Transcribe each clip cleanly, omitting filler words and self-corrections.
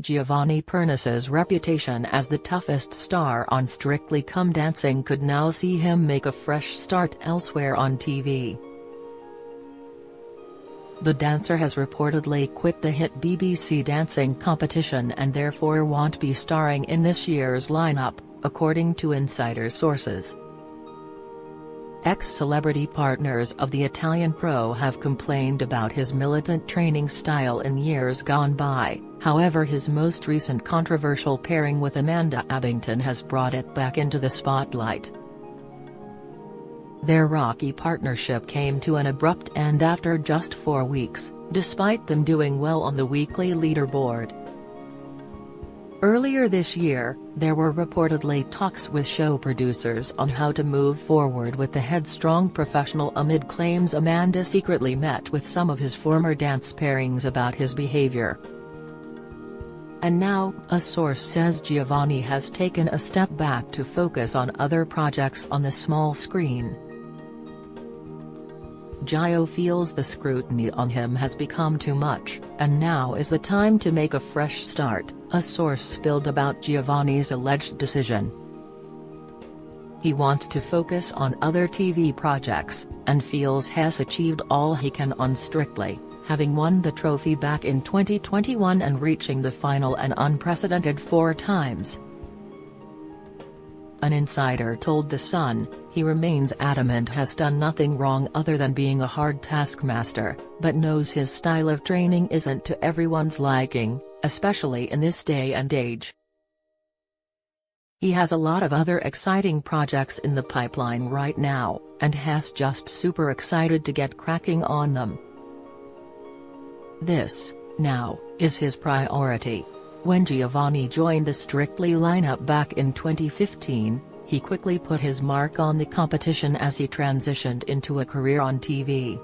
Giovanni Pernice's reputation as the toughest star on Strictly Come Dancing could now see him make a fresh start elsewhere on TV. The dancer has reportedly quit the hit BBC dancing competition and therefore won't be starring in this year's lineup, according to insider sources. Ex-celebrity partners of the Italian pro have complained about his militant training style in years gone by, however his most recent controversial pairing with Amanda Abbington has brought it back into the spotlight. Their rocky partnership came to an abrupt end after just 4 weeks, despite them doing well on the weekly leaderboard. Earlier this year, there were reportedly talks with show producers on how to move forward with the headstrong professional amid claims Amanda secretly met with some of his former dance pairings about his behavior. And now, a source says Giovanni has taken a step back to focus on other projects on the small screen. Gio feels the scrutiny on him has become too much, and now is the time to make a fresh start, a source spilled about Giovanni's alleged decision. He wants to focus on other TV projects, and feels has achieved all he can on Strictly, having won the trophy back in 2021 and reaching the final an unprecedented 4 times. An insider told The Sun, he remains adamant has done nothing wrong other than being a hard taskmaster, but knows his style of training isn't to everyone's liking, especially in this day and age. He has a lot of other exciting projects in the pipeline right now, and has just super excited to get cracking on them. This, now, is his priority. When Giovanni joined the Strictly lineup back in 2015, he quickly put his mark on the competition as he transitioned into a career on TV.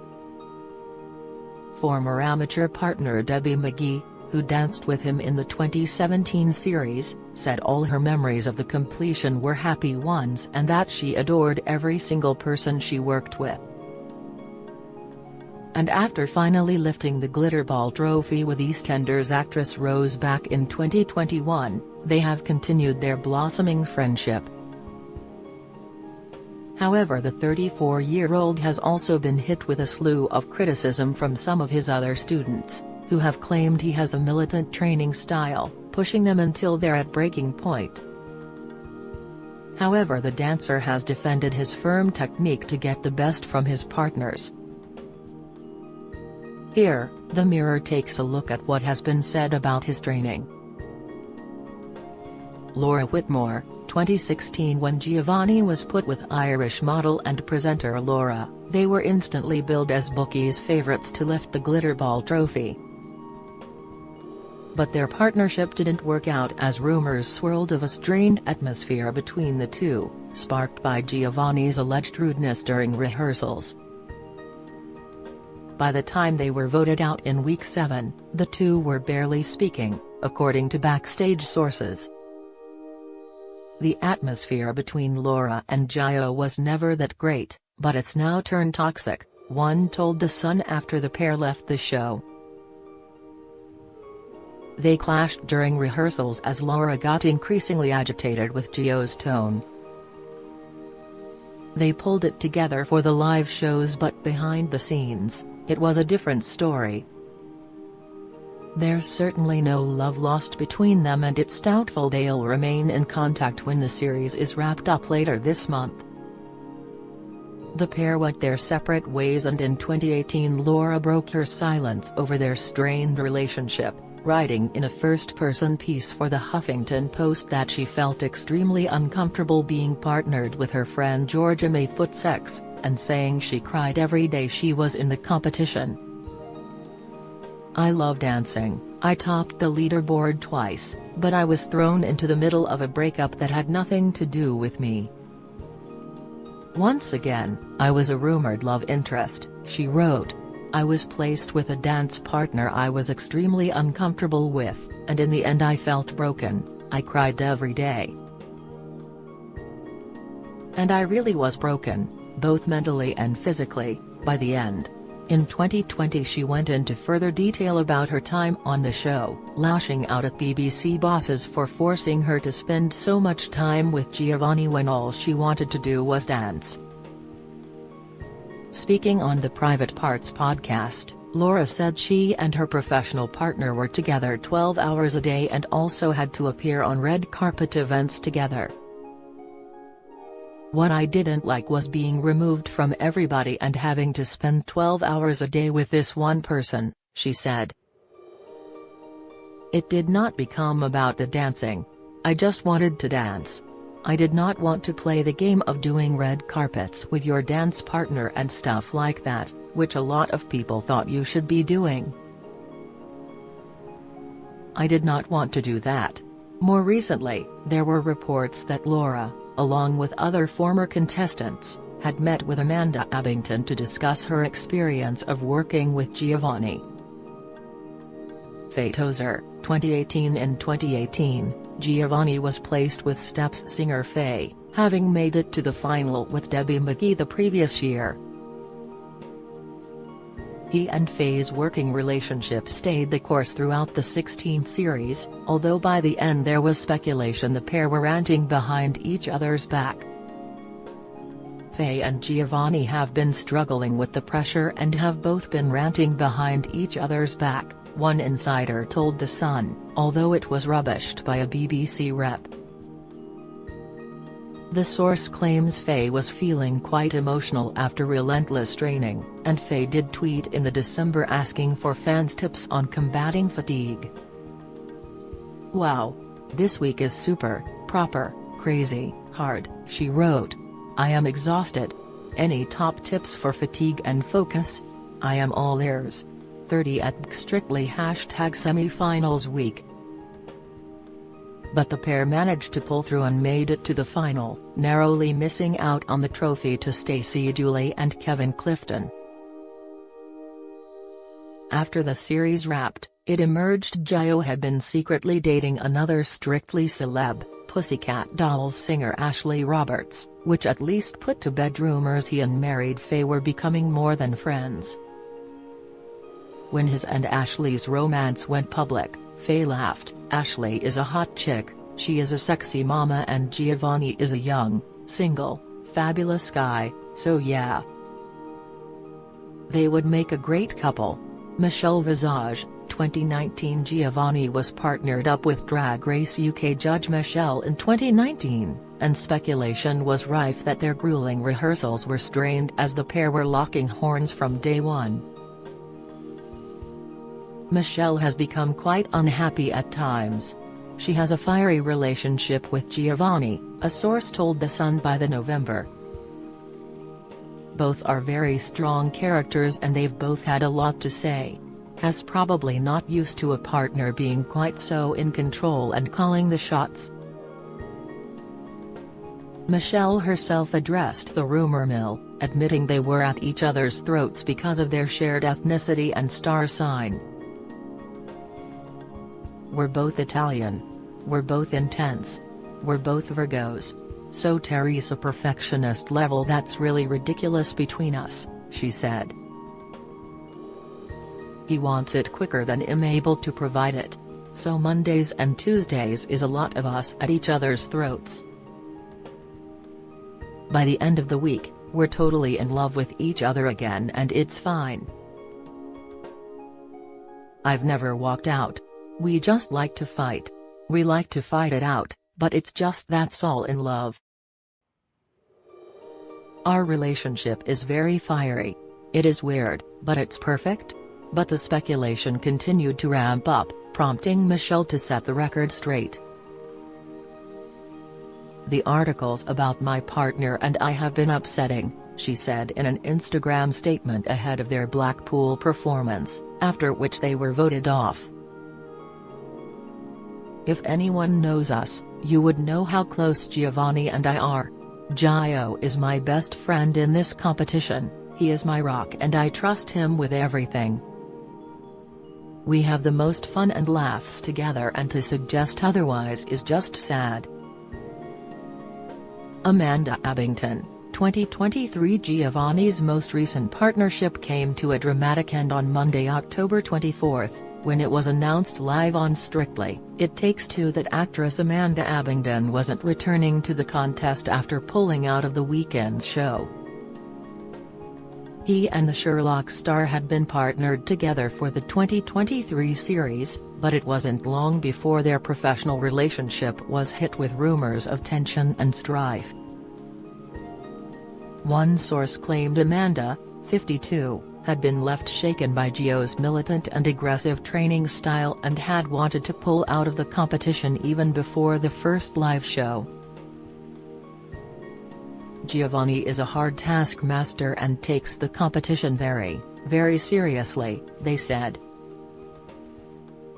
Former amateur partner Debbie McGee, who danced with him in the 2017 series, said all her memories of the completion were happy ones and that she adored every single person she worked with. And after finally lifting the Glitterball trophy with EastEnders actress Rose back in 2021, they have continued their blossoming friendship. However, the 34-year-old has also been hit with a slew of criticism from some of his other students, who have claimed he has a militant training style, pushing them until they're at breaking point. However, the dancer has defended his firm technique to get the best from his partners. Here, the Mirror takes a look at what has been said about his training. Laura Whitmore, 2016. When Giovanni was put with Irish model and presenter Laura, they were instantly billed as bookies' favourites to lift the Glitterball trophy. But their partnership didn't work out as rumours swirled of a strained atmosphere between the two, sparked by Giovanni's alleged rudeness during rehearsals. By the time they were voted out in Week 7, the two were barely speaking, according to backstage sources. The atmosphere between Laura and Gio was never that great, but it's now turned toxic, one told The Sun after the pair left the show. They clashed during rehearsals as Laura got increasingly agitated with Gio's tone. They pulled it together for the live shows, but behind the scenes, it was a different story. There's certainly no love lost between them, and it's doubtful they'll remain in contact when the series is wrapped up later this month. The pair went their separate ways, and in 2018 Laura broke her silence over their strained relationship, writing in a first-person piece for the Huffington Post that she felt extremely uncomfortable being partnered with her friend Georgia May Footsex, and saying she cried every day she was in the competition. "I love dancing, I topped the leaderboard twice, but I was thrown into the middle of a breakup that had nothing to do with me. Once again, I was a rumored love interest," she wrote. "I was placed with a dance partner I was extremely uncomfortable with, and in the end I felt broken. I cried every day. And I really was broken, both mentally and physically, by the end. In 2020 she went into further detail about her time on the show, lashing out at BBC bosses for forcing her to spend so much time with Giovanni when all she wanted to do was dance. Speaking on the Private Parts podcast, Laura said she and her professional partner were together 12 hours a day and also had to appear on red carpet events together. "What I didn't like was being removed from everybody and having to spend 12 hours a day with this one person," she said. "It did not become about the dancing. I just wanted to dance. I did not want to play the game of doing red carpets with your dance partner and stuff like that, which a lot of people thought you should be doing. I did not want to do that." More recently, there were reports that Laura, along with other former contestants, had met with Amanda Abbington to discuss her experience of working with Giovanni. Faye Tozer, 2018. In 2018, Giovanni was placed with Steps singer Faye, having made it to the final with Debbie McGee the previous year. He and Faye's working relationship stayed the course throughout the 16th series, although by the end there was speculation the pair were ranting behind each other's back. Faye and Giovanni have been struggling with the pressure and have both been ranting behind each other's back, one insider told The Sun, although it was rubbished by a BBC rep. The source claims Faye was feeling quite emotional after relentless training, and Faye did tweet in the December asking for fans' tips on combating fatigue. "Wow. This week is super, proper, crazy, hard," she wrote. "I am exhausted. Any top tips for fatigue and focus? I am all ears. 30 at Strictly #semi-finals week." But the pair managed to pull through and made it to the final, narrowly missing out on the trophy to Stacey Dooley and Kevin Clifton. After the series wrapped, it emerged Gio had been secretly dating another Strictly celeb, Pussycat Dolls singer Ashley Roberts, which at least put to bed rumors he and married Faye were becoming more than friends. When his and Ashley's romance went public, Faye laughed. "Ashley is a hot chick, she is a sexy mama, and Giovanni is a young, single, fabulous guy, so yeah. They would make a great couple." Michelle Visage, 2019. Giovanni was partnered up with Drag Race UK judge Michelle in 2019, and speculation was rife that their grueling rehearsals were strained as the pair were locking horns from day one. Michelle has become quite unhappy at times. She has a fiery relationship with Giovanni, a source told The Sun by the November. "Both are very strong characters and they've both had a lot to say. Has probably not used to a partner being quite so in control and calling the shots." Michelle herself addressed the rumor mill, admitting they were at each other's throats because of their shared ethnicity and star sign. "We're both Italian. We're both intense. We're both Virgos. So Teresa perfectionist level, that's really ridiculous between us," she said. "He wants it quicker than I'm able to provide it. So Mondays and Tuesdays is a lot of us at each other's throats. By the end of the week, we're totally in love with each other again and it's fine. I've never walked out. We just like to fight. We like to fight it out, but it's just that's all in love. Our relationship is very fiery. It is weird, but it's perfect." But the speculation continued to ramp up, prompting Michelle to set the record straight. "The articles about my partner and I have been upsetting," she said in an Instagram statement ahead of their Blackpool performance, after which they were voted off. "If anyone knows us, you would know how close Giovanni and I are. Gio is my best friend in this competition, he is my rock and I trust him with everything. We have the most fun and laughs together, and to suggest otherwise is just sad." Amanda Abbington, 2023. Giovanni's most recent partnership came to a dramatic end on Monday, October 24, when it was announced live on Strictly It Takes Two that actress Amanda Abingdon wasn't returning to the contest after pulling out of the weekend's show. He and the Sherlock star had been partnered together for the 2023 series, but it wasn't long before their professional relationship was hit with rumors of tension and strife. One source claimed Amanda, 52, had been left shaken by Gio's militant and aggressive training style and had wanted to pull out of the competition even before the first live show. Giovanni is a hard taskmaster and takes the competition very, very seriously, they said.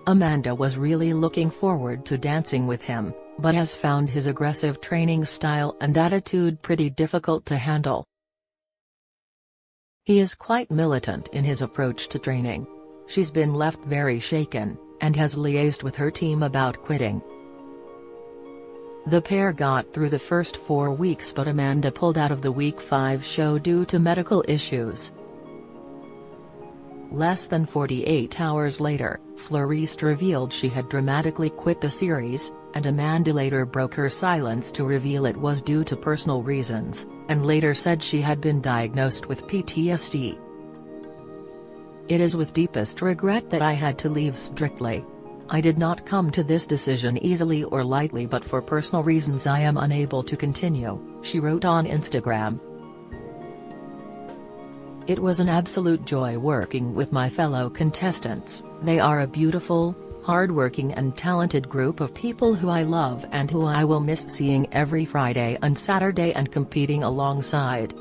Amanda was really looking forward to dancing with him, but has found his aggressive training style and attitude pretty difficult to handle. He is quite militant in his approach to training. She's been left very shaken, and has liaised with her team about quitting. The pair got through the first 4 weeks, but Amanda pulled out of the Week 5 show due to medical issues. Less than 48 hours later, Floriste revealed she had dramatically quit the series, and Amanda later broke her silence to reveal it was due to personal reasons, and later said she had been diagnosed with PTSD. "It is with deepest regret that I had to leave Strictly. I did not come to this decision easily or lightly, but for personal reasons I am unable to continue," she wrote on Instagram. "It was an absolute joy working with my fellow contestants. They are a beautiful, hardworking and talented group of people who I love and who I will miss seeing every Friday and Saturday and competing alongside.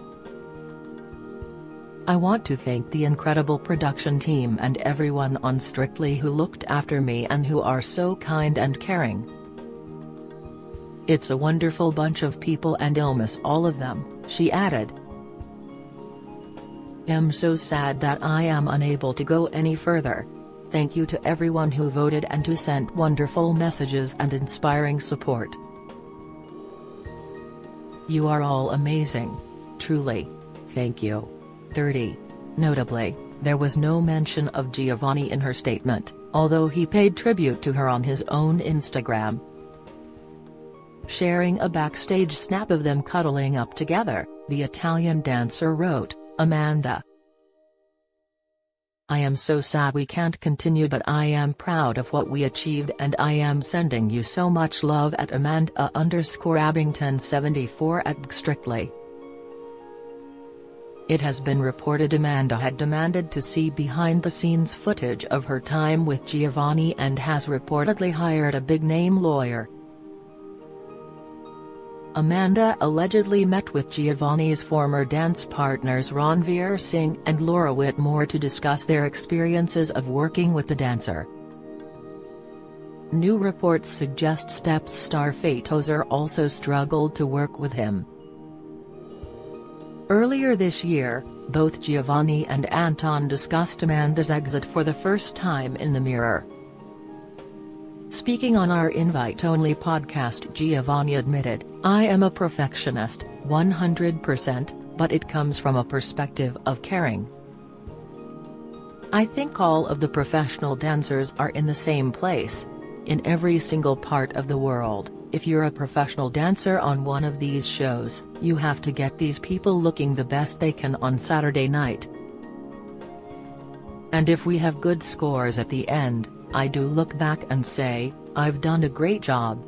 I want to thank the incredible production team and everyone on Strictly who looked after me and who are so kind and caring. It's a wonderful bunch of people and I'll miss all of them," she added. "I'm so sad that I am unable to go any further. Thank you to everyone who voted and who sent wonderful messages and inspiring support. You are all amazing. Truly. Thank you." 30. Notably, there was no mention of Giovanni in her statement, although he paid tribute to her on his own Instagram. Sharing a backstage snap of them cuddling up together, the Italian dancer wrote, "Amanda, I am so sad we can't continue, but I am proud of what we achieved and I am sending you so much love at Amanda_Abington74 at Strictly." It has been reported Amanda had demanded to see behind-the-scenes footage of her time with Giovanni and has reportedly hired a big-name lawyer. Amanda allegedly met with Giovanni's former dance partners Ranveer Singh and Laura Whitmore to discuss their experiences of working with the dancer. New reports suggest Steps star Fatozer also struggled to work with him. Earlier this year, both Giovanni and Anton discussed Amanda's exit for the first time in the Mirror. Speaking on our invite-only podcast, Giovanni admitted, "I am a perfectionist, 100%, but it comes from a perspective of caring. I think all of the professional dancers are in the same place. In every single part of the world, if you're a professional dancer on one of these shows, you have to get these people looking the best they can on Saturday night. And if we have good scores at the end, I do look back and say, I've done a great job.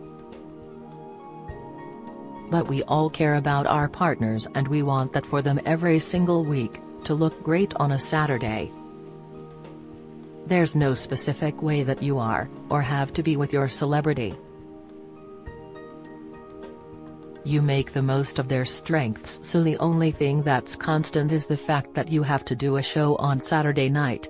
But we all care about our partners and we want that for them every single week, to look great on a Saturday. There's no specific way that you are, or have to be with your celebrity. You make the most of their strengths, so the only thing that's constant is the fact that you have to do a show on Saturday night.